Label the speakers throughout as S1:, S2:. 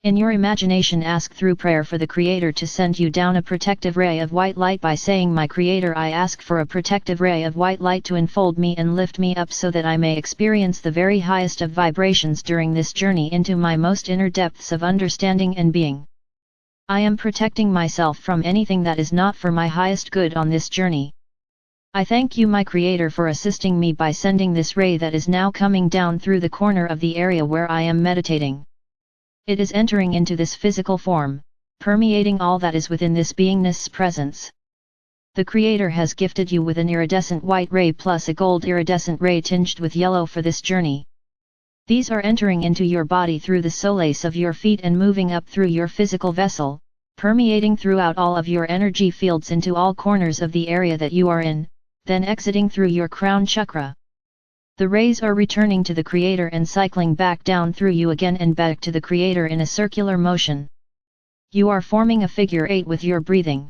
S1: In your imagination, ask through prayer for the Creator to send you down a protective ray of white light by saying, "My Creator, I ask for a protective ray of white light to enfold me and lift me up so that I may experience the very highest of vibrations during this journey into my most inner depths of understanding and being. I am protecting myself from anything that is not for my highest good on this journey. I thank you, my Creator, for assisting me by sending this ray that is now coming down through the corner of the area where I am meditating. It is entering into this physical form, permeating all that is within this beingness presence. The Creator has gifted you with an iridescent white ray plus a gold iridescent ray tinged with yellow for this journey. These are entering into your body through the soles of your feet and moving up through your physical vessel, permeating throughout all of your energy fields into all corners of the area that you are in, then exiting through your crown chakra. The rays are returning to the Creator and cycling back down through you again and back to the Creator in a circular motion. You are forming a figure 8 with your breathing.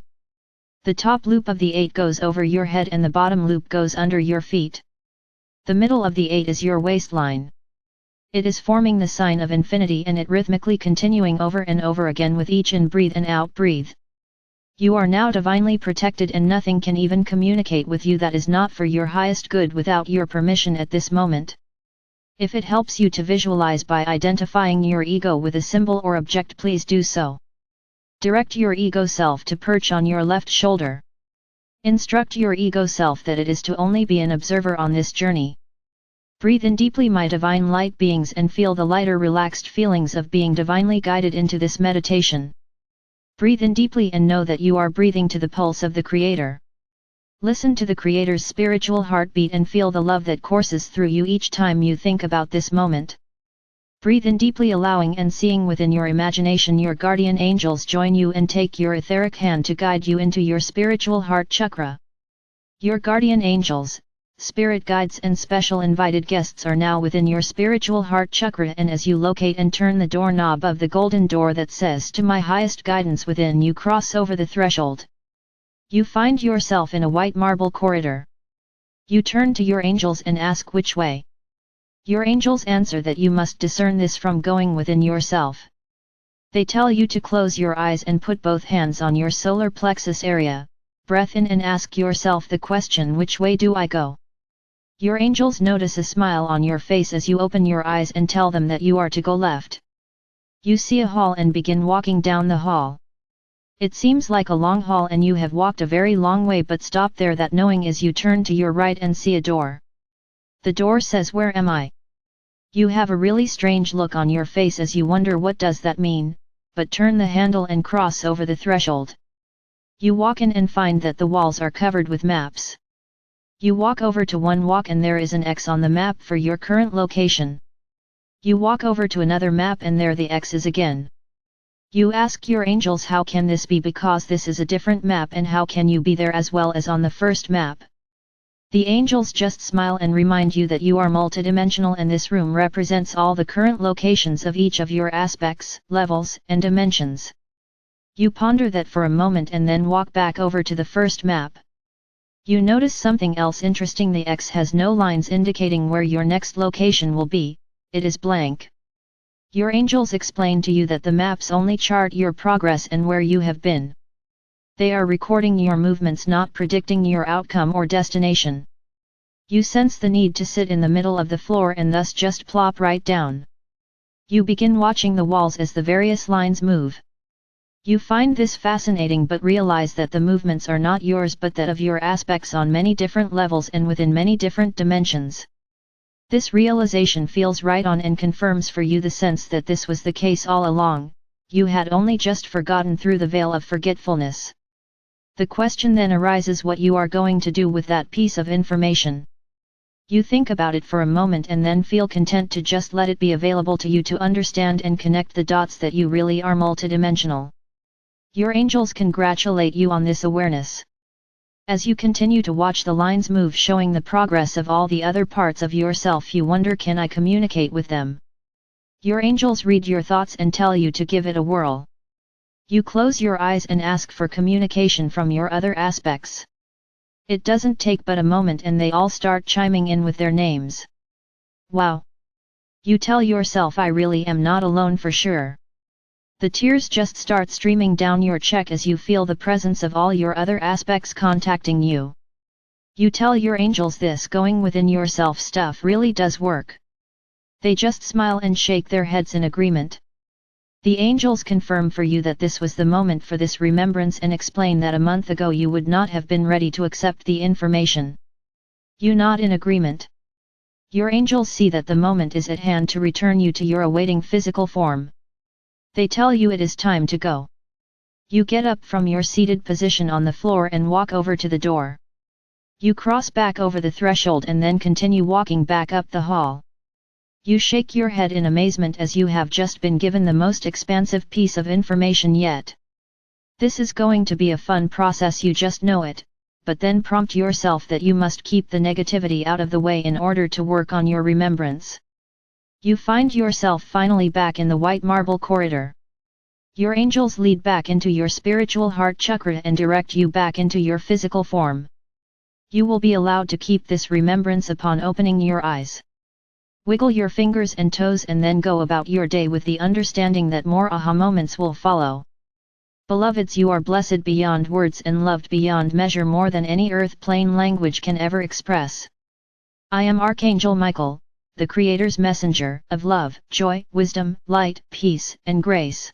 S1: The top loop of the 8 goes over your head and the bottom loop goes under your feet. The middle of the 8 is your waistline. It is forming the sign of infinity and it rhythmically continuing over and over again with each in breathe and out breathe. You are now divinely protected and nothing can even communicate with you that is not for your highest good without your permission at this moment. If it helps you to visualize by identifying your ego with a symbol or object, please do so. Direct your ego self to perch on your left shoulder. Instruct your ego self that it is to only be an observer on this journey. Breathe in deeply, my divine light beings, and feel the lighter, relaxed feelings of being divinely guided into this meditation. Breathe in deeply and know that you are breathing to the pulse of the Creator. Listen to the Creator's spiritual heartbeat and feel the love that courses through you each time you think about this moment. Breathe in deeply, allowing and seeing within your imagination your guardian angels join you and take your etheric hand to guide you into your spiritual heart chakra. Your guardian angels, spirit guides and special invited guests are now within your spiritual heart chakra, and as you locate and turn the doorknob of the golden door that says "To my highest guidance within," you cross over the threshold. You find yourself in a white marble corridor. You turn to your angels and ask which way. Your angels answer that you must discern this from going within yourself. They tell you to close your eyes and put both hands on your solar plexus area, breath in and ask yourself the question, which way do I go? Your angels notice a smile on your face as you open your eyes and tell them that you are to go left. You see a hall and begin walking down the hall. It seems like a long hall and you have walked a very long way, but stop there, that knowing, as you turn to your right and see a door. The door says, "Where am I?" You have a really strange look on your face as you wonder what does that mean, but turn the handle and cross over the threshold. You walk in and find that the walls are covered with maps. You walk over to one walk and there is an X on the map for your current location. You walk over to another map and there the X is again. You ask your angels, how can this be, because this is a different map, and how can you be there as well as on the first map? The angels just smile and remind you that you are multidimensional and this room represents all the current locations of each of your aspects, levels, and dimensions. You ponder that for a moment and then walk back over to the first map. You notice something else interesting. The X has no lines indicating where your next location will be, it is blank. Your angels explain to you that the maps only chart your progress and where you have been. They are recording your movements, not predicting your outcome or destination. You sense the need to sit in the middle of the floor and thus just plop right down. You begin watching the walls as the various lines move. You find this fascinating but realize that the movements are not yours but that of your aspects on many different levels and within many different dimensions. This realization feels right on and confirms for you the sense that this was the case all along, you had only just forgotten through the veil of forgetfulness. The question then arises what you are going to do with that piece of information. You think about it for a moment and then feel content to just let it be available to you to understand and connect the dots that you really are multidimensional. Your angels congratulate you on this awareness. As you continue to watch the lines move showing the progress of all the other parts of yourself, you wonder, can I communicate with them? Your angels read your thoughts and tell you to give it a whirl. You close your eyes and ask for communication from your other aspects. It doesn't take but a moment and they all start chiming in with their names. Wow! You tell yourself, I really am not alone for sure. The tears just start streaming down your cheek as you feel the presence of all your other aspects contacting you. You tell your angels this going within yourself stuff really does work. They just smile and shake their heads in agreement. The angels confirm for you that this was the moment for this remembrance and explain that a month ago you would not have been ready to accept the information. You nod in agreement. Your angels see that the moment is at hand to return you to your awaiting physical form. They tell you it is time to go. You get up from your seated position on the floor and walk over to the door. You cross back over the threshold and then continue walking back up the hall. You shake your head in amazement as you have just been given the most expansive piece of information yet. This is going to be a fun process, you just know it, but then prompt yourself that you must keep the negativity out of the way in order to work on your remembrance. You find yourself finally back in the white marble corridor. Your angels lead back into your spiritual heart chakra and direct you back into your physical form. You will be allowed to keep this remembrance upon opening your eyes. Wiggle your fingers and toes and then go about your day with the understanding that more aha moments will follow. Beloveds, you are blessed beyond words and loved beyond measure, more than any earth plane language can ever express. I am Archangel Michael, the Creator's messenger of love, joy, wisdom, light, peace, and grace.